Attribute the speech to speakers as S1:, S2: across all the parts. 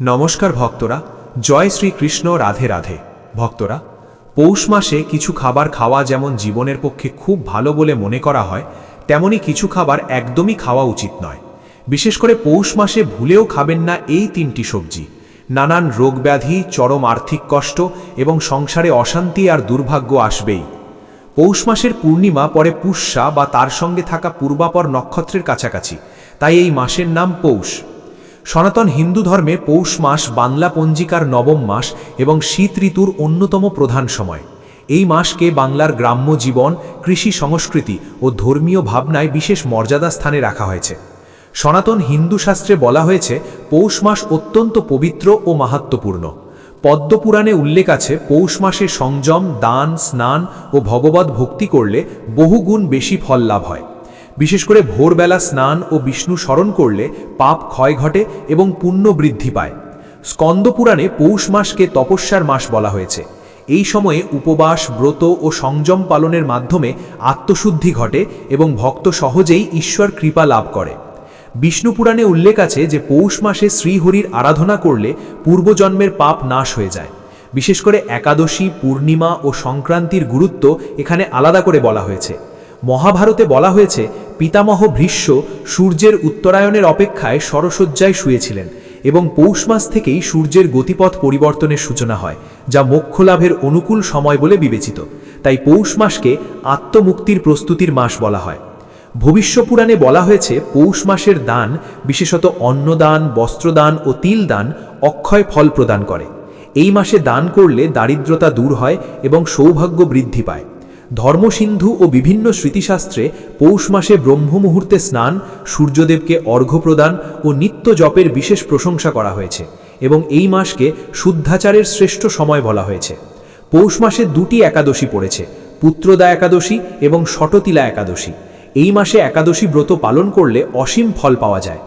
S1: নমস্কার ভক্তরা, জয় শ্রীকৃষ্ণ, রাধে রাধে। ভক্তরা, পৌষ মাসে কিছু খাবার খাওয়া যেমন জীবনের পক্ষে খুব ভালো বলে মনে করা হয়, তেমনি কিছু খাবার একদমই খাওয়া উচিত নয়। বিশেষ করে পৌষ মাসে ভুলেও খাবেন না এই তিনটি সবজি। নানান রোগব্যাধি, চরম আর্থিক কষ্ট এবং সংসারে অশান্তি আর দুর্ভাগ্য আসবেই। পৌষ মাসের পূর্ণিমা পরে পুষ্যা বা তার সঙ্গে থাকা পূর্বাপর নক্ষত্রের কাছাকাছি, তাই এই মাসের নাম পৌষ। সনাতন হিন্দু ধর্মে পৌষ মাস বাংলা পঞ্জিকার নবম মাস এবং শীত ঋতুর অন্যতম প্রধান সময়। এই মাসকে বাংলার গ্রাম্য জীবন, কৃষি সংস্কৃতি ও ধর্মীয় ভাবনায় বিশেষ মর্যাদা স্থানে রাখা হয়েছে। সনাতন হিন্দু শাস্ত্রে বলা হয়েছে পৌষ মাস অত্যন্ত পবিত্র ও মাহাত্ম্যপূর্ণ। পদ্মপুরাণে উল্লেখ আছে পৌষ মাসে সংযম, দান, স্নান ও ভগবত ভক্তি করলে বহুগুণ বেশি ফল লাভ হয়। বিশেষ করে ভোরবেলা স্নান ও বিষ্ণু স্মরণ করলে পাপ ক্ষয় ঘটে এবং পুণ্য বৃদ্ধি পায়। স্কন্দপুরাণে পৌষ মাসকে তপস্যার মাস বলা হয়েছে। এই সময়ে উপবাস, ব্রত ও সংযম পালনের মাধ্যমে আত্মশুদ্ধি ঘটে এবং ভক্ত সহজেই ঈশ্বর কৃপা লাভ করে। বিষ্ণু পুরাণে উল্লেখ আছে যে পৌষ মাসে শ্রীহরির আরাধনা করলে পূর্বজন্মের পাপ নাশ হয়ে যায়। বিশেষ করে একাদশী, পূর্ণিমা ও সংক্রান্তির গুরুত্ব এখানে আলাদা করে বলা হয়েছে। মহাভারতে বলা হয়েছে পিতামহ ভীষ্ম সূর্যের উত্তরায়ণের অপেক্ষায় শরশয্যায় শুয়েছিলেন এবং পৌষ মাস থেকেই সূর্যের গতিপথ পরিবর্তনের সূচনা হয়, যা মোক্ষলাভের অনুকূল সময় বলে বিবেচিত। তাই পৌষ মাসকে আত্মমুক্তির প্রস্তুতির মাস বলা হয়। ভবিষ্যপুরাণে বলা হয়েছে পৌষ মাসের দান, বিশেষত অন্নদান, বস্ত্রদান ও তিলদান অক্ষয় ফল প্রদান করে। এই মাসে দান করলে দারিদ্রতা দূর হয় এবং সৌভাগ্য বৃদ্ধি পায়। ধর্মসিন্ধু ও বিভিন্ন স্মৃতিশাস্ত্রে পৌষ মাসে ব্রহ্ম মুহূর্তে স্নান, সূর্যদেবকে অর্ঘ্য প্রদান ও নিত্য জপের বিশেষ প্রশংসা করা হয়েছে এবং এই মাসকে শুদ্ধাচারের শ্রেষ্ঠ সময় বলা হয়েছে। পৌষ মাসে দুটি একাদশী পড়েছে, পুত্রদা একাদশী এবং শটতিলা একাদশী। এই মাসে একাদশী ব্রত পালন করলে অসীম ফল পাওয়া যায়।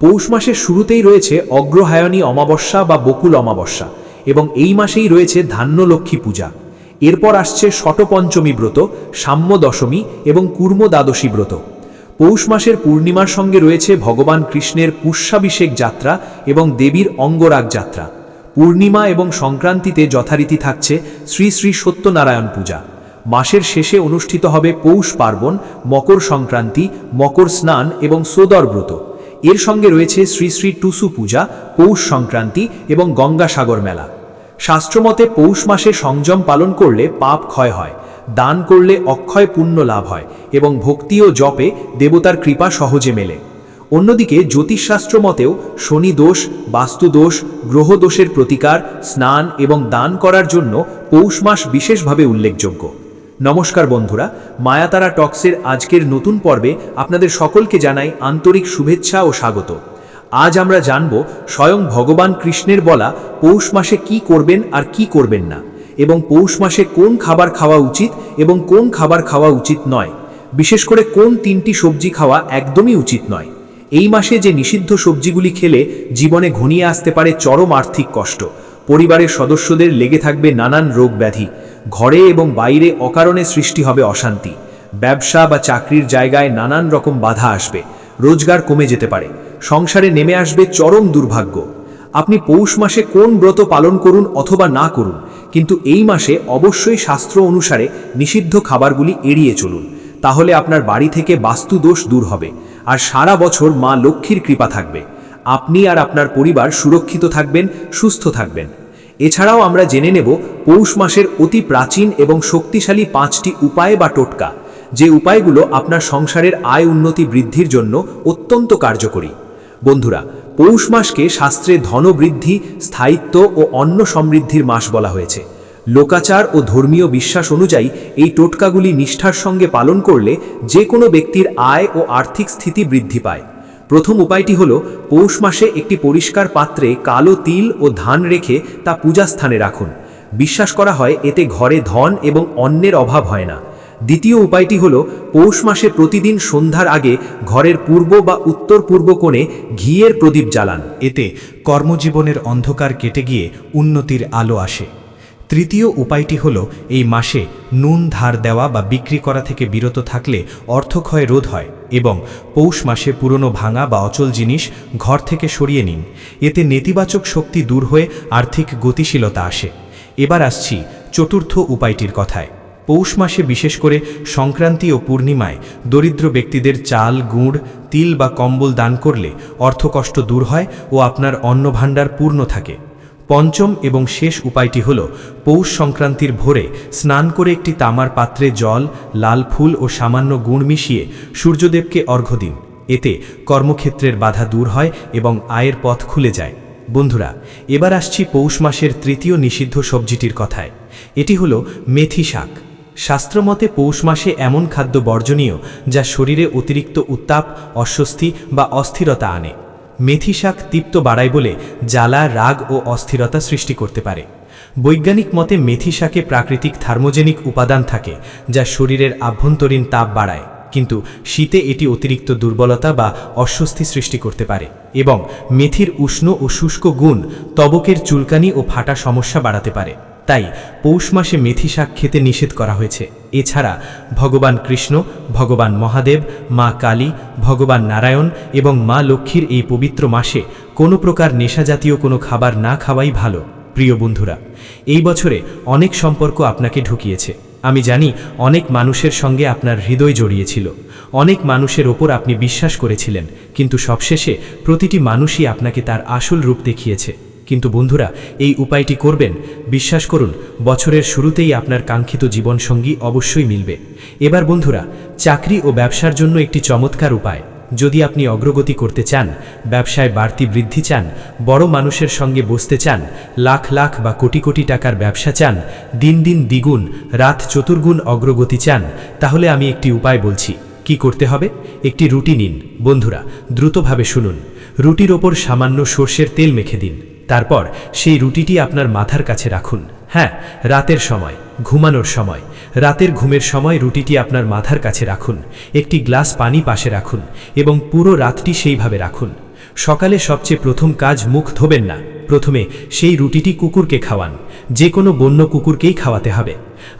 S1: পৌষ মাসের শুরুতেই রয়েছে অগ্রহায়ণী অমাবস্যা বা বকুল অমাবস্যা এবং এই মাসেই রয়েছে ধান্যলক্ষ্মী পূজা। এরপর আসছে শটপঞ্চমী ব্রত, সাম্য দশমী এবং কুর্ম দ্বাদশী ব্রত। পৌষ মাসের পূর্ণিমার সঙ্গে রয়েছে ভগবান কৃষ্ণের পুষ্যাভিষেক যাত্রা এবং দেবীর অঙ্গরাগ যাত্রা। পূর্ণিমা এবং সংক্রান্তিতে যথারীতি থাকছে শ্রী শ্রী সত্যনারায়ণ পূজা। মাসের শেষে অনুষ্ঠিত হবে পৌষ পার্বণ, মকর সংক্রান্তি, মকর স্নান এবং সোদর ব্রত। এর সঙ্গে রয়েছে শ্রী শ্রী টুসু পূজা, পৌষ সংক্রান্তি এবং গঙ্গাসাগর মেলা। শাস্ত্রমতে পৌষ মাসে সংযম পালন করলে পাপ ক্ষয় হয়, দান করলে অক্ষয় পুণ্য লাভ হয় এবং ভক্তি ও জপে দেবতার কৃপা সহজে মেলে। অন্যদিকে জ্যোতিষশাস্ত্র মতেও শনি দোষ, বাস্তুদোষ, গ্রহদোষের প্রতিকার, স্নান এবং দান করার জন্য পৌষ মাস বিশেষভাবে উল্লেখযোগ্য। নমস্কার বন্ধুরা, মায়াতারা টক্সের আজকের নতুন পর্বে আপনাদের সকলকে জানাই আন্তরিক শুভেচ্ছা ও স্বাগত। আজ আমরা জানব স্বয়ং ভগবান কৃষ্ণের বলা পৌষ মাসে কি করবেন আর কি করবেন না, এবং পৌষ মাসে কোন খাবার খাওয়া উচিত এবং কোন খাবার খাওয়া উচিত নয়। বিশেষ করে কোন তিনটি সবজি খাওয়া একদমই উচিত নয়। এই মাসে যে নিষিদ্ধ সবজিগুলি খেলে জীবনে ঘনিয়ে আসতে পারে চরম আর্থিক কষ্ট, পরিবারের সদস্যদের লেগে থাকবে নানান রোগ ব্যাধি, ঘরে এবং বাইরে অকারণে সৃষ্টি হবে অশান্তি, ব্যবসা বা চাকরির জায়গায় নানান রকম বাধা আসবে, রোজগার কমে যেতে পারে, সংসারে নেমে আসবে চরম দুর্ভাগ্য। আপনি পৌষ মাসে কোন ব্রত পালন করুন অথবা না করুন, কিন্তু এই মাসে অবশ্যই শাস্ত্র অনুসারে নিষিদ্ধ খাবারগুলি এড়িয়ে চলুন। তাহলে আপনার বাড়ি থেকে বাস্তু দোষ দূর হবে আর সারা বছর মা লক্ষ্মীর কৃপা থাকবে। আপনি আর আপনার পরিবার সুরক্ষিত থাকবেন, সুস্থ থাকবেন। এছাড়াও আমরা জেনে নেব পৌষ মাসের অতি প্রাচীন এবং শক্তিশালী 5টি উপায় বা টোটকা, যে উপায়গুলো আপনার সংসারের আয় উন্নতি বৃদ্ধির জন্য অত্যন্ত কার্যকরী। বন্ধুরা, পৌষ মাসকে শাস্ত্রে ধনবৃদ্ধি, স্থায়িত্ব ও অন্ন সমৃদ্ধির মাস বলা হয়েছে। লোকাচার ও ধর্মীয় বিশ্বাস অনুযায়ী এই টোটকাগুলি নিষ্ঠার সঙ্গে পালন করলে যে কোনো ব্যক্তির আয় ও আর্থিক স্থিতি বৃদ্ধি পায়। প্রথম উপায়টি হল পৌষ মাসে একটি পরিষ্কার পাত্রে কালো তিল ও ধান রেখে তা পূজাস্থানে রাখুন। বিশ্বাস করা হয় এতে ঘরে ধন এবং অন্নের অভাব হয় না। দ্বিতীয় উপায়টি হল পৌষ মাসে প্রতিদিন সন্ধ্যার আগে ঘরের পূর্ব বা উত্তর পূর্ব কোণে ঘিয়ের প্রদীপ জ্বালান।
S2: এতে কর্মজীবনের অন্ধকার কেটে গিয়ে উন্নতির আলো আসে। তৃতীয় উপায়টি হল এই মাসে নুন ধার দেওয়া বা বিক্রি করা থেকে বিরত থাকলে অর্থক্ষয় রোধ হয় এবং পৌষ মাসে পুরনো ভাঙা বা অচল জিনিস ঘর থেকে সরিয়ে নিন। এতে নেতিবাচক শক্তি দূর হয়ে আর্থিক গতিশীলতা আসে। এবার আসছি চতুর্থ উপায়টির কথায়। পৌষ মাসে বিশেষ করে সংক্রান্তি ও পূর্ণিমায় দরিদ্র ব্যক্তিদের চাল, গুড়, তিল বা কম্বল দান করলে অর্থকষ্ট দূর হয় ও আপনার অন্নভাণ্ডার পূর্ণ থাকে। পঞ্চম এবং শেষ উপায়টি হল পৌষ সংক্রান্তির ভোরে স্নান করে একটি তামার পাত্রে জল, লাল ফুল ও সামান্য গুড় মিশিয়ে সূর্যদেবকে অর্ঘ্য দিন। এতে কর্মক্ষেত্রের বাধা দূর হয় এবং আয়ের পথ খুলে যায়। বন্ধুরা, এবার আসছি পৌষ মাসের তৃতীয় নিষিদ্ধ সবজিটির কথায়। এটি হলো মেথি শাক। শাস্ত্রমতে পৌষ মাসে এমন খাদ্য বর্জনীয় যা শরীরে অতিরিক্ত উত্তাপ, অস্বস্তি বা অস্থিরতা আনে। মেথি শাক তিক্ত বাড়ায় বলে জ্বালা, রাগ ও অস্থিরতা সৃষ্টি করতে পারে। বৈজ্ঞানিক মতে মেথি শাকে প্রাকৃতিক থার্মোজেনিক উপাদান থাকে যা শরীরের আভ্যন্তরীণ তাপ বাড়ায়, কিন্তু শীতে এটি অতিরিক্ত দুর্বলতা বা অস্বস্তি সৃষ্টি করতে পারে এবং মেথির উষ্ণ ও শুষ্ক গুণ ত্বকের চুলকানি ও ফাটা সমস্যা বাড়াতে পারে। তাই পৌষ মাসে মেথি শাক খেতে নিষেধ করা হয়েছে। এছাড়া ভগবান কৃষ্ণ, ভগবান মহাদেব, মা কালী, ভগবান নারায়ণ এবং মা লক্ষ্মীর এই পবিত্র মাসে কোনো প্রকার নেশাজাতীয় কোনো খাবার না খাওয়াই ভালো। প্রিয় বন্ধুরা, এই বছরে অনেক সম্পর্ক আপনাকে ঢুকিয়েছে। আমি জানি অনেক মানুষের সঙ্গে আপনার হৃদয় জড়িয়েছিল, অনেক মানুষের ওপর আপনি বিশ্বাস করেছিলেন, কিন্তু সবশেষে প্রতিটি মানুষই আপনাকে তার আসল রূপ দেখিয়েছে। কিন্তু বন্ধুরা, এই উপায়টি করবেন, বিশ্বাস করুন বছরের শুরুতেই আপনার কাঙ্ক্ষিত জীবনসঙ্গী অবশ্যই মিলবে। এবার বন্ধুরা, চাকরি ও ব্যবসার জন্য একটি চমৎকার উপায়। যদি আপনি অগ্রগতি করতে চান, ব্যবসায় বাড়তি বৃদ্ধি চান, বড় মানুষের সঙ্গে বসতে চান, লাখ লাখ বা কোটি কোটি টাকার ব্যবসা চান, দিন দিন দ্বিগুণ, রাত চতুর্গুণ অগ্রগতি চান, তাহলে আমি একটি উপায় বলছি। কি করতে হবে? একটি রুটি নিন। বন্ধুরা, দ্রুতভাবে শুনুন। রুটির ওপর সামান্য সর্ষের তেল মেখে দিন। তারপর সেই রুটিটি আপনার মাথার কাছে রাখুন। হ্যাঁ, রাতের সময়, ঘুমানোর সময়, রাতের ঘুমের সময় রুটিটি আপনার মাথার কাছে রাখুন। একটি গ্লাস পানি পাশে রাখুন এবং পুরো রাতটি সেইভাবে রাখুন। সকালে সবচেয়ে প্রথম কাজ, মুখ ধোবেন না। প্রথমে সেই রুটিটি কুকুরকে খাওয়ান। যে কোনো বন্য কুকুরকেই খাওয়াতে হবে।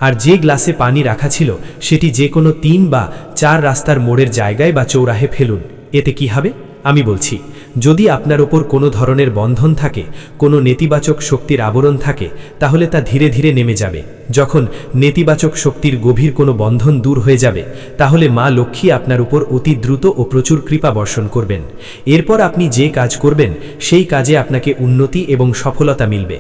S2: আর যে গ্লাসে পানি রাখা ছিল সেটি যে কোনো 3 বা 4 রাস্তার মোড়ের জায়গায় বা চৌরাহে ফেলুন। এতে কি হবে আমি বলছি। যদি আপনার ওপর কোনো ধরনের বন্ধন থাকে, কোনো নেতিবাচক শক্তির আবরণ থাকে, তাহলে তা ধীরে ধীরে নেমে যাবে। যখন নেতিবাচক শক্তির গভীর কোনো বন্ধন দূর হয়ে যাবে, তাহলে মা লক্ষ্মী আপনার উপর অতি দ্রুত ও প্রচুর কৃপা বর্ষণ করবেন। এরপর আপনি যে কাজ করবেন সেই কাজে আপনাকে উন্নতি এবং সফলতা মিলবে।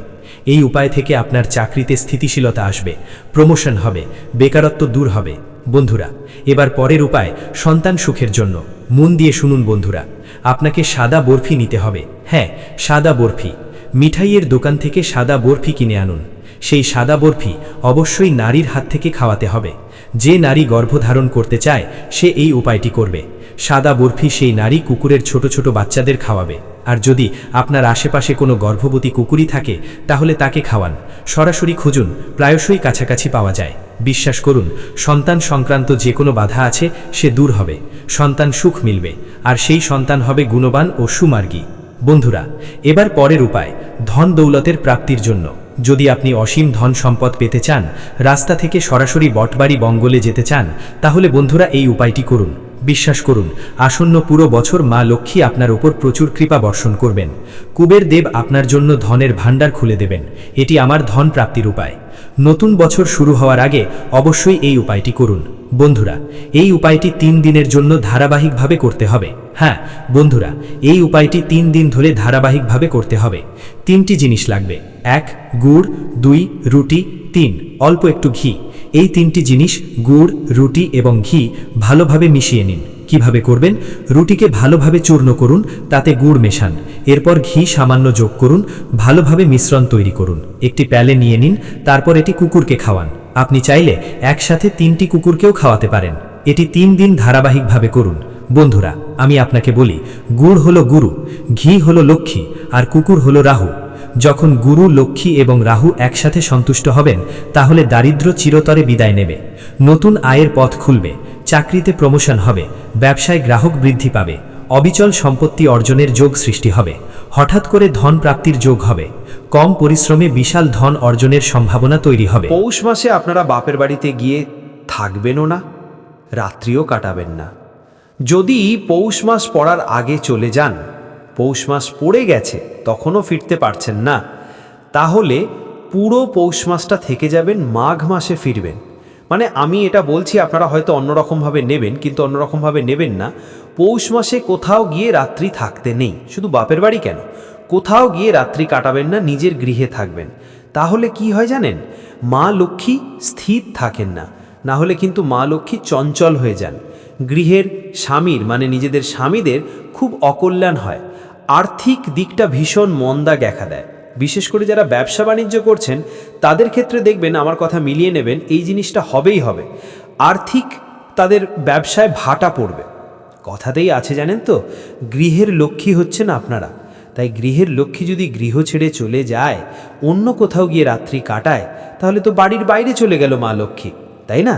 S2: এই উপায় থেকে আপনার চাকরিতে স্থিতিশীলতা আসবে, প্রমোশন হবে, বেকারত্ব দূর হবে। বন্ধুরা, এবার পরের উপায়, সন্তান সুখের জন্য। মন দিয়ে শুনুন বন্ধুরা, আপনাকে সাদা বরফি নিতে হবে। হ্যাঁ, সাদা বরফি। মিঠাইয়ের দোকান থেকে সাদা বরফি কিনে আনুন। সেই সাদা বরফি অবশ্যই নারীর হাত থেকে খাওয়াতে হবে। যে নারী গর্ভধারণ করতে চায় সে এই উপায়টি করবে। সাদা বরফি সেই নারী কুকুরের ছোট ছোট বাচ্চাদের খাওয়াবে। আর যদি আপনার আশেপাশে কোনো গর্ভবতী কুকুরই থাকে তাহলে তাকে খাওয়ান। সরাসরি খুঁজুন, প্রায়শই কাছাকাছি পাওয়া যায়। বিশ্বাস করুন, সন্তান সংক্রান্ত যে কোনো বাধা আছে সে দূর হবে, সন্তান সুখ মিলবে, আর সেই সন্তান হবে গুণবান ও সুমার্গী। বন্ধুরা, এবার পরের উপায়, ধন দৌলতের প্রাপ্তির জন্য। যদি আপনি অসীম ধন সম্পদ পেতে চান, রাস্তা থেকে সরাসরি বটবাড়ি বঙ্গলে যেতে চান, তাহলে বন্ধুরা এই উপায়টি করুন। বিশ্বাস করুন, আসন্ন পুরো বছর মা লক্ষ্মী আপনার উপর প্রচুর কৃপা বর্ষণ করবেন। কুবের দেব আপনার জন্য ধনের ভাণ্ডার খুলে দেবেন। এটি আমার ধন প্রাপ্তির উপায়। নতুন বছর শুরু হওয়ার আগে অবশ্যই এই উপায়টি করুন। বন্ধুরা, এই উপায়টি 3 দিনের জন্য ধারাবাহিকভাবে করতে হবে। হ্যাঁ বন্ধুরা, এই উপায়টি 3 দিন ধরে ধারাবাহিকভাবে করতে হবে। 3টি জিনিস লাগবে। 1 গুড়, 2 রুটি, 3 অল্প একটু ঘি। এই 3টি জিনিস, গুড়, রুটি এবং ঘি, ভালোভাবে মিশিয়ে নিন। কিভাবে করবেন? রুটিকে ভালোভাবে চূর্ণ করুন, তাতে গুড় মেশান, এরপর ঘি সামান্য যোগ করুন, ভালোভাবে মিশ্রণ তৈরি করুন। একটি প্যালে নিয়ে নিন, তারপর এটি কুকুরকে খাওয়ান। আপনি চাইলে একসাথে 3টি কুকুরকেও খাওয়াতে পারেন। এটি 3 দিন ধারাবাহিকভাবে করুন। বন্ধুরা, আমি আপনাকে বলি, গুড় হলো গুরু, ঘি হলো লক্ষ্মী, আর কুকুর হলো রাহু। যখন গুরু, লক্ষ্মী এবং রাহু একসাথে সন্তুষ্ট হবেন, তাহলে দারিদ্র্য চিরতরে বিদায় নেবে, নতুন আয়ের পথ খুলবে, চাকরিতে প্রমোশন হবে, ব্যবসায় গ্রাহক বৃদ্ধি পাবে, অবিচল সম্পত্তি অর্জনের যোগ সৃষ্টি হবে, হঠাৎ করে ধন প্রাপ্তির যোগ হবে। কম পরিশ্রমে বিশাল ধন অর্জনের সম্ভাবনা তৈরি হবে।
S3: পৌষ মাসে আপনারা বাপের বাড়িতে গিয়ে থাকবেনও না, রাত্রিও কাটাবেন না। যদি পৌষ মাস পড়ার আগে চলে যান, পৌষ মাস পড়ে গেছে তখনও ফিরতে পারছেন না, তাহলে পুরো পৌষ মাসটা থেকে যাবেন, মাঘ মাসে ফিরবেন। মানে আমি এটা বলছি, আপনারা হয়তো অন্যরকমভাবে নেবেন, কিন্তু অন্যরকমভাবে নেবেন না। পৌষ মাসে কোথাও গিয়ে রাত্রি থাকতে নেই, শুধু বাপের বাড়ি কেন, কোথাও গিয়ে রাত্রি কাটাবেন না, নিজের গৃহে থাকবেন। তাহলে কি হয় জানেন, মা লক্ষ্মী স্থির থাকেন না, না হলে কিন্তু মা লক্ষ্মী চঞ্চল হয়ে যান। গৃহের স্বামীর মানে নিজেদের স্বামীদের খুব অকল্যাণ হয়, আর্থিক দিকটা ভীষণ মন্দা দেখা দেয়। বিশেষ করে যারা ব্যবসা বাণিজ্য করছেন তাদের ক্ষেত্রে দেখবেন, আমার কথা মিলিয়ে নেবেন, এই জিনিসটা হবেই হবে। আর্থিক তাদের ব্যবসায় ভাটা পড়বে। কথাতেই আছে জানেন তো, গৃহের লক্ষ্মী হচ্ছেন আপনারা। তাই গৃহের লক্ষ্মী যদি গৃহ ছেড়ে চলে যায়, অন্য কোথাও গিয়ে রাত্রি কাটায়, তাহলে তো বাড়ির বাইরে চলে গেল মা লক্ষ্মী, তাই না?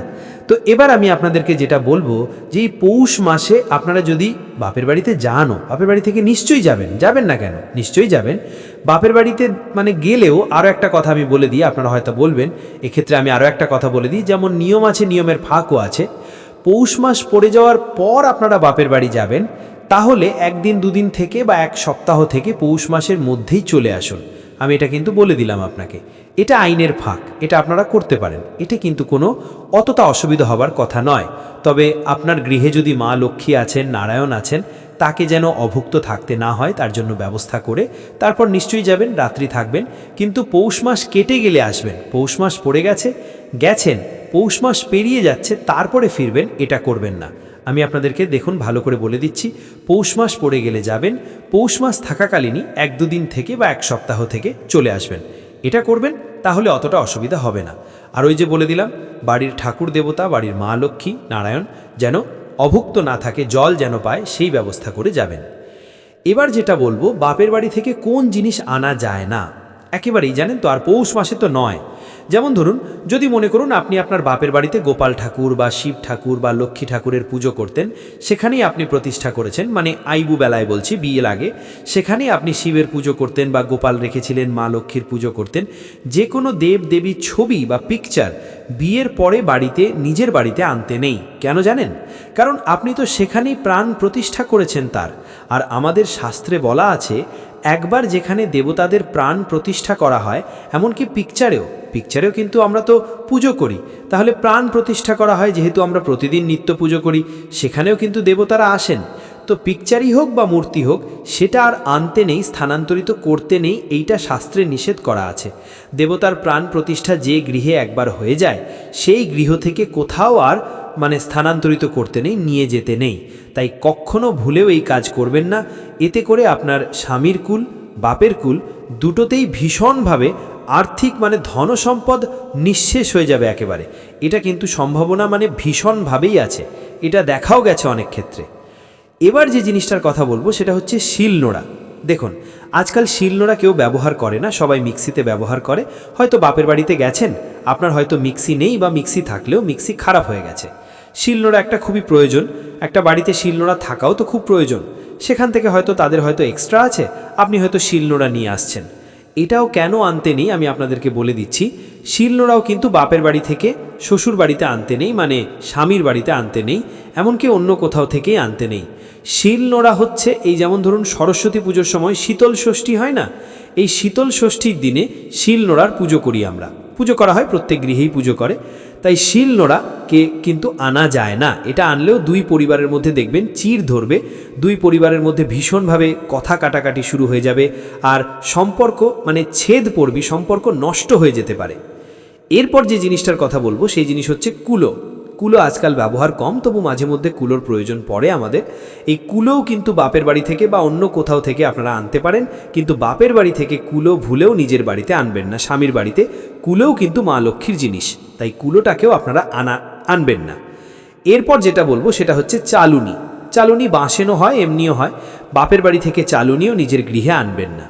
S3: তো এবার আমি আপনাদেরকে যেটা বলবো, যে এই পৌষ মাসে আপনারা যদি বাপের বাড়িতে যানও, বাপের বাড়ি থেকে নিশ্চয়ই যাবেন, যাবেন না কেন, নিশ্চয়ই যাবেন। বাপের বাড়িতে মানে গেলেও আরও একটা কথা আমি বলে দিই, আপনারা হয়তো বলবেন, এক্ষেত্রে আমি আরও একটা কথা বলে দিই, যেমন নিয়ম আছে নিয়মের ফাঁকও আছে। পৌষ মাস পড়ে যাওয়ার পর আপনারা বাপের বাড়ি যাবেন, তাহলে একদিন দুদিন থেকে বা এক সপ্তাহ থেকে পৌষ মাসের মধ্যেই চলে আসুন। আমি এটা কিন্তু বলে দিলাম আপনাকে, এটা আইনের ফাঁক, এটা আপনারা করতে পারেন, এটা কিন্তু কোনো অতটা অসুবিধা হবার কথা নয়। তবে আপনার গৃহে যদি মা লক্ষ্মী আছেন, নারায়ণ আছেন, তাকে যেন অভুক্ত থাকতে না হয় তার জন্য ব্যবস্থা করে তারপর নিশ্চয়ই যাবেন, রাত্রি থাকবেন। কিন্তু পৌষ মাস কেটে গেলে আসবেন। পৌষ মাস পড়ে গেছেন, পৌষ মাস পেরিয়ে যাচ্ছে, তারপরে ফিরবেন, এটা করবেন না। আমি আপনাদেরকে দেখুন ভালো করে বলে দিচ্ছি, পৌষ মাস পড়ে গেলে যাবেন, পৌষ মাস থাকাকালীনই এক দুদিন থেকে বা এক সপ্তাহ থেকে চলে আসবেন, এটা করবেন, তাহলে অতটা অসুবিধা হবে না। আর ওই যে বলে দিলাম, বাড়ির ঠাকুর দেবতা, বাড়ির মা লক্ষ্মী নারায়ণ যেন অভুক্ত না থাকে, জল যেন পায়, সেই ব্যবস্থা করে যাবেন। এবার যেটা বলবো, বাপের বাড়ি থেকে কোন জিনিস আনা যায় না একেবারেই জানেন তো, আর পৌষ মাসে তো নয়। যেমন ধরুন, যদি মনে করুন আপনি আপনার বাপের বাড়িতে গোপাল ঠাকুর বা শিব ঠাকুর বা লক্ষ্মী ঠাকুরের পুজো করতেন, সেখানেই আপনি প্রতিষ্ঠা করেছেন, মানে আইবু বেলায় বলছি, বিয়ের আগে, সেখানেই আপনি শিবের পুজো করতেন বা গোপাল রেখেছিলেন, মা লক্ষ্মীর পুজো করতেন। যে কোনো দেব দেবীর ছবি বা পিকচার বিয়ের পরে বাড়িতে, নিজের বাড়িতে আনতে নেই। কেন জানেন? কারণ আপনি তো সেখানেই প্রাণ প্রতিষ্ঠা করেছেন তার। আর আমাদের শাস্ত্রে বলা আছে, একবার যেখানে দেবতাদের প্রাণ প্রতিষ্ঠা করা হয়, এমনকি পিকচারেও কিন্তু আমরা তো পুজো করি, তাহলে প্রাণ প্রতিষ্ঠা করা হয় যেহেতু আমরা প্রতিদিন নিত্য পুজো করি, সেখানেও কিন্তু দেবতারা আসেন। তো পিকচারই হোক বা মূর্তি হোক, সেটা আর আনতে নেই, স্থানান্তরিত করতে নেই, এইটা শাস্ত্রে নিষেধ করা আছে। দেবতার প্রাণ প্রতিষ্ঠা যে গৃহে একবার হয়ে যায়, সেই গৃহ থেকে কোথাও আর মানে স্থানান্তরিত করতে নেই, নিয়ে যেতে নেই। তাই কখনো ভুলেও এই কাজ করবেন না। এতে করে আপনার স্বামীর কুল, বাপের কুল দুটোতেই ভীষণভাবে আর্থিক মানে ধনসম্পদ নিঃশেষ হয়ে যাবে একেবারে। এটা কিন্তু সম্ভাবনা মানে ভীষণভাবেই আছে, এটা দেখাও গেছে অনেক ক্ষেত্রে। এবার যে জিনিসটার কথা বলবো সেটা হচ্ছে শিলনোড়া। দেখুন, আজকাল শিলনোড়া কেউ ব্যবহার করে না, সবাই মিক্সিতে ব্যবহার করে। হয়তো বাপের বাড়িতে গেছেন, আপনার হয়তো মিক্সি নেই, বা মিক্সি থাকলেও মিক্সি খারাপ হয়ে গেছে। শিলনোড়া একটা খুবই প্রয়োজন, একটা বাড়িতে শিলনোড়া থাকাও তো খুব প্রয়োজন। সেখান থেকে হয়তো তাদের হয়তো এক্সট্রা আছে, আপনি হয়তো শিলনোড়া নিয়ে আসছেন। এটাও কেন আনতে নেই আমি আপনাদেরকে বলে দিচ্ছি। শিলনোড়াও কিন্তু বাপের বাড়ি থেকে শ্বশুর বাড়িতে আনতে নেই, মানে স্বামীর বাড়িতে আনতে নেই, এমনকি অন্য কোথাও থেকেই আনতে নেই। শিলনোড়া হচ্ছে এই যেমন ধরুন সরস্বতী পুজোর সময় শীতল ষষ্ঠী হয় না, এই শীতল ষষ্ঠীর দিনে শিলনোড়ার পুজো করি আমরা, পুজো করা হয়, প্রত্যেক গৃহেই পুজো করে। তাই শিলনোড়াকে কিন্তু আনা যায় না। এটা আনলেও দুই পরিবারের মধ্যে দেখবেন চির ধরবে, দুই পরিবারের মধ্যে ভীষণভাবে কথা কাটাকাটি শুরু হয়ে যাবে, আর সম্পর্ক মানে ছেদ পড়বি, সম্পর্ক নষ্ট হয়ে যেতে পারে। এরপর যে জিনিসটার কথা বলবো সেই জিনিস হচ্ছে কুলো। কুলো আজকাল ব্যবহার কম, তবু মাঝে মধ্যে কুলোর প্রয়োজন পড়ে আমাদের। এই কুলোও কিন্তু বাপের বাড়ি থেকে বা অন্য কোথাও থেকে আপনারা আনতে পারেন, কিন্তু বাপের বাড়ি থেকে কুলো ভুলেও নিজের বাড়িতে আনবেন না। স্বামীর বাড়িতে কুলোও কিন্তু মা লক্ষ্মীর জিনিস, তাই কুলোটাকেও আপনারা আনবেন না। এরপর যেটা বলবো সেটা হচ্ছে চালুনি। চালুনি বাঁশেনও হয়, এমনিও হয়। বাপের বাড়ি থেকে চালুনিও নিজের গৃহে আনবেন না।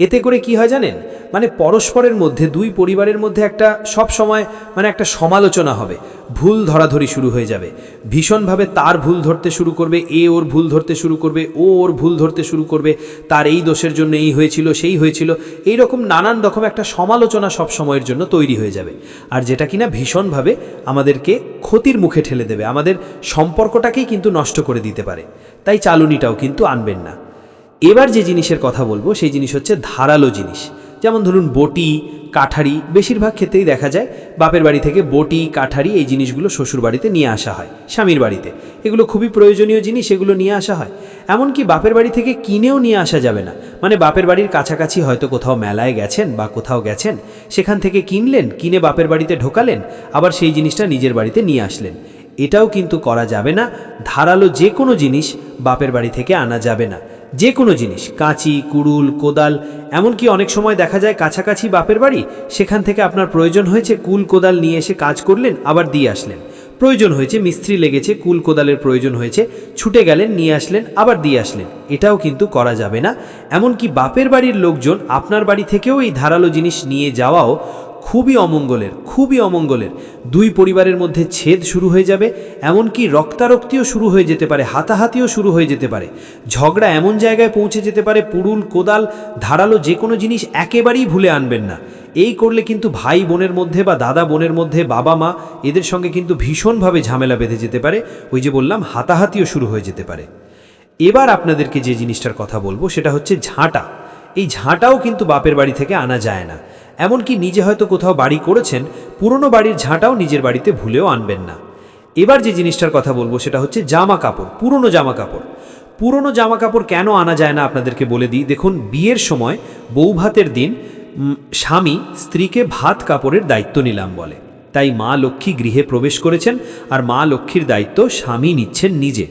S3: এতে করে কি হয় জানেন, মানে পরস্পরের মধ্যে, দুই পরিবারের মধ্যে একটা সব সময় মানে একটা সমালোচনা হবে, ভুল ধরাধরি শুরু হয়ে যাবে, ভীষণভাবে তার ভুল ধরতে শুরু করবে, এ ওর ভুল ধরতে শুরু করবে, ও ওর ভুল ধরতে শুরু করবে, তার এই দোষের জন্য এই হয়েছিল সেই হয়েছিল, এই রকম নানান রকম একটা সমালোচনা সব সময়ের জন্য তৈরি হয়ে যাবে, আর যেটা কিনা ভীষণভাবে আমাদেরকে ক্ষতির মুখে ঠেলে দেবে, আমাদের সম্পর্কটাকেই কিন্তু নষ্ট করে দিতে পারে। তাই চালুনিটাও কিন্তু আনবেন না। এবার যে জিনিসের কথা বলবো সেই জিনিস হচ্ছে ধারালো জিনিস, যেমন ধরুন বটি, কাঠারি। বেশিরভাগ ক্ষেত্রেই দেখা যায় বাপের বাড়ি থেকে বটি, কাঠারি এই জিনিসগুলো শ্বশুর বাড়িতে নিয়ে আসা হয়, স্বামীর বাড়িতে। এগুলো খুবই প্রয়োজনীয় জিনিস, এগুলো নিয়ে আসা হয়। এমনকি বাপের বাড়ি থেকে কিনেও নিয়ে আসা যাবে না, মানে বাপের বাড়ির কাছাকাছি হয়তো কোথাও মেলায় গেছেন বা কোথাও গেছেন, সেখান থেকে কিনলেন, কিনে বাপের বাড়িতে ঢোকালেন, আবার সেই জিনিসটা নিজের বাড়িতে নিয়ে আসলেন। এটাও কিন্তু করা যাবে না। ধারালো যে কোনো জিনিস বাপের বাড়ি থেকে আনা যাবে না। যে কোনো জিনিস, কাঁচি, কুড়ুল, কোদাল, এমনকি অনেক সময় দেখা যায় কাছাকাছি বাপের বাড়ি, সেখান থেকে আপনার প্রয়োজন হয়েছে, কুল কোদাল নিয়ে এসে কাজ করলেন, আবার দিয়ে আসলেন। প্রয়োজন হয়েছে, মিস্ত্রি লেগেছে, কুল কোদালের প্রয়োজন হয়েছে, ছুটে গেলেন, নিয়ে আসলেন, আবার দিয়ে আসলেন। এটাও কিন্তু করা যাবে না। এমনকি বাপের বাড়ির লোকজন আপনার বাড়ি থেকেও এই ধারালো জিনিস নিয়ে যাওয়াও খুবই অমঙ্গলের, খুবই অমঙ্গলের। দুই পরিবারের মধ্যে ছেদ শুরু হয়ে যাবে, এমনকি রক্তারক্তিও শুরু হয়ে যেতে পারে, হাতাহাতিও শুরু হয়ে যেতে পারে, ঝগড়া এমন জায়গায় পৌঁছে যেতে পারে। পুরুল, কোদাল, ধারালো যে কোনো জিনিস একেবারেই ভুলে আনবেন না। এই করলে কিন্তু ভাই বোনের মধ্যে বা দাদা বোনের মধ্যে, বাবা মা, এদের সঙ্গে কিন্তু ভীষণভাবে ঝামেলা বেঁধে যেতে পারে। ওই যে বললাম, হাতাহাতিও শুরু হয়ে যেতে পারে। এবার আপনাদেরকে যে জিনিসটার কথা বলবো সেটা হচ্ছে ঝাঁটা। এই ঝাঁটাও কিন্তু বাপের বাড়ি থেকে আনা যায় না। এমনকি নিজে হয়তো কোথাও বাড়ি করেছেন, পুরনো বাড়ির ঝাঁটাও নিজের বাড়িতে ভুলেও আনবেন না। এবার যে জিনিসটার কথা বলবো সেটা হচ্ছে জামা কাপড়, পুরনো জামা কাপড়। পুরনো জামা কাপড় কেন আনা যায় না আপনাদেরকে বলে দিই। দেখুন, বিয়ের সময় বউ ভাতের দিন স্বামী স্ত্রীকে ভাত কাপড়ের দায়িত্ব নিলাম বলে, তাই মা লক্ষ্মী গৃহে প্রবেশ করেছেন, আর মা লক্ষ্মীর দায়িত্ব স্বামী নিচ্ছেন নিজে।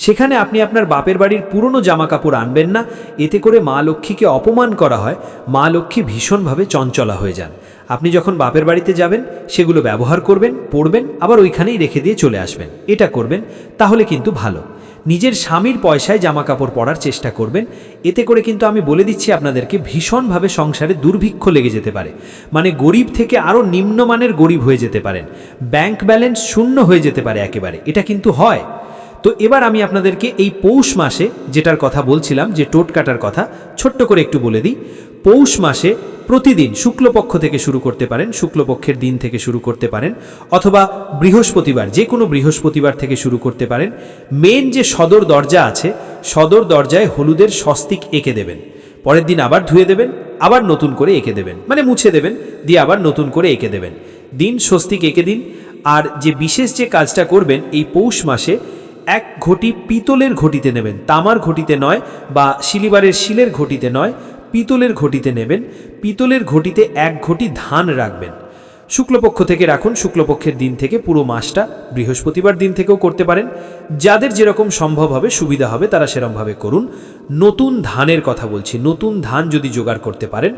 S3: সেখানে আপনি আপনার বাপের বাড়ির পুরনো জামা কাপড় আনবেন না। এতে করে মা লক্ষ্মীকে অপমান করা হয়, মা লক্ষ্মী ভীষণভাবে চঞ্চলা হয়ে যান। আপনি যখন বাপের বাড়িতে যাবেন, সেগুলো ব্যবহার করবেন, পরবেন, আবার ওইখানেই রেখে দিয়ে চলে আসবেন। এটা করবেন, তাহলে কিন্তু ভালো। নিজের স্বামীর পয়সায় জামা কাপড় পরার চেষ্টা করবেন। এতে করে কিন্তু আমি বলে দিচ্ছি আপনাদেরকে, ভীষণভাবে সংসারে দুর্ভিক্ষ লেগে যেতে পারে, মানে গরিব থেকে আরও নিম্নমানের গরিব হয়ে যেতে পারেন, ব্যাংক ব্যালেন্স শূন্য হয়ে যেতে পারে একেবারে। এটা কিন্তু হয়। তো এবার আমি আপনাদেরকে এই পৌষ মাসে যেটার কথা বলছিলাম, যে টোট কাটার কথা, ছোট্ট করে একটু বলে দিই। পৌষ মাসে প্রতিদিন শুক্লপক্ষ থেকে শুরু করতে পারেন, শুক্লপক্ষের দিন থেকে শুরু করতে পারেন, অথবা বৃহস্পতিবার, যে কোনো বৃহস্পতিবার থেকে শুরু করতে পারেন। মেন যে সদর দরজা আছে, সদর দরজায় হলুদের স্বস্তিক এঁকে দেবেন। পরের দিন আবার ধুয়ে দেবেন, আবার নতুন করে এঁকে দেবেন, মানে মুছে দেবেন, দিয়ে আবার নতুন করে এঁকে দেবেন। দিন স্বস্তিক এঁকে দিন। আর যে বিশেষ যে কাজটা করবেন, এই পৌষ মাসে এক ঘটি পিতলের ঘটিতে নেবেন, তামার ঘটিতে নয়, বা শিলিবারের শিলের ঘটিতে নয়, পিতলের ঘটিতে নেবেন। পিতলের ঘটিতে এক ঘটি ধান রাখবেন। শুক্লপক্ষ থেকে রাখুন, শুক্লপক্ষের দিন থেকে পুরো মাসটা, বৃহস্পতিবার দিন থেকেও করতে পারেন। যাদের যেরকম সম্ভব হবে, সুবিধা হবে, তারা সেরকমভাবে করুন। নতুন ধানের কথা বলছি, নতুন ধান যদি জোগাড় করতে পারেন,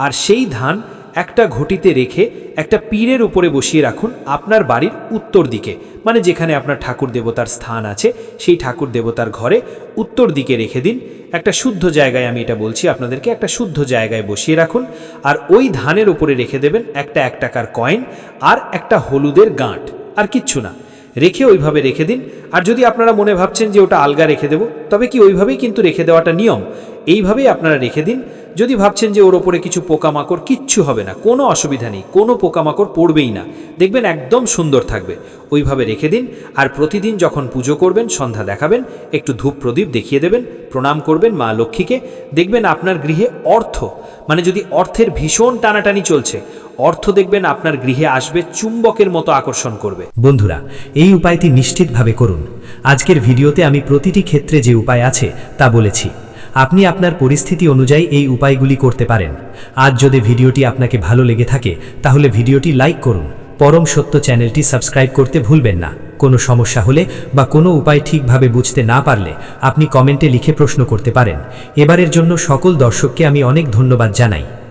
S3: আর সেই ধান একটা ঘটিতে রেখে একটা পীরের উপরে বসিয়ে রাখুন আপনার বাড়ির উত্তর দিকে, মানে যেখানে আপনার ঠাকুর দেবতার স্থান আছে, সেই ঠাকুর দেবতার ঘরে উত্তর দিকে রেখে দিন। একটা শুদ্ধ জায়গায়, আমি এটা বলছি আপনাদেরকে, একটা শুদ্ধ জায়গায় বসিয়ে রাখুন। আর ওই ধানের উপরে রেখে দেবেন একটা 1 টাকার কয়েন আর একটা হলুদের গাঁট, আর কিচ্ছু না। রেখে ওইভাবে রেখে দিন। আর যদি আপনারা মনে ভাবছেন যে ওটা আলগা রেখে দেব, তবে কি ওইভাবেই কিন্তু রেখে দেওয়াটা নিয়ম, এইভাবেই আপনারা রেখে দিন। যদি ভাবছেন যে ওর ওপরে কিছু পোকামাকড়, কিচ্ছু হবে না, কোনো অসুবিধা নেই, কোনো পোকামাকড় পড়বেই না, দেখবেন একদম সুন্দর থাকবে। ওইভাবে রেখে দিন। আর প্রতিদিন যখন পুজো করবেন, সন্ধ্যা দেখাবেন, একটু ধূপ প্রদীপ দেখিয়ে দেবেন, প্রণাম করবেন মা লক্ষ্মীকে। দেখবেন আপনার গৃহে অর্থ, মানে যদি অর্থের ভীষণ টানাটানি চলছে, অর্থ দেখবেন আপনার গৃহে আসবে, চুম্বকের মতো আকর্ষণ করবে।
S2: বন্ধুরা, এই উপায়টি নিশ্চিতভাবে করুন। আজকের ভিডিওতে আমি প্রতিটি ক্ষেত্রে যে উপায় আছে তা বলেছি। আপনি আপনার পরিস্থিতি অনুযায়ী এই উপায়গুলি করতে পারেন। আজ যদি ভিডিওটি আপনাকে ভালো লেগে থাকে, তাহলে ভিডিওটি লাইক করুন। পরম সত্য চ্যানেলটি সাবস্ক্রাইব করতে ভুলবেন না। কোনো সমস্যা হলে বা কোনো উপায় ঠিকভাবে বুঝতে না পারলে আপনি কমেন্টে লিখে প্রশ্ন করতে পারেন। এবারের জন্য সকল দর্শককে আমি অনেক ধন্যবাদ জানাই।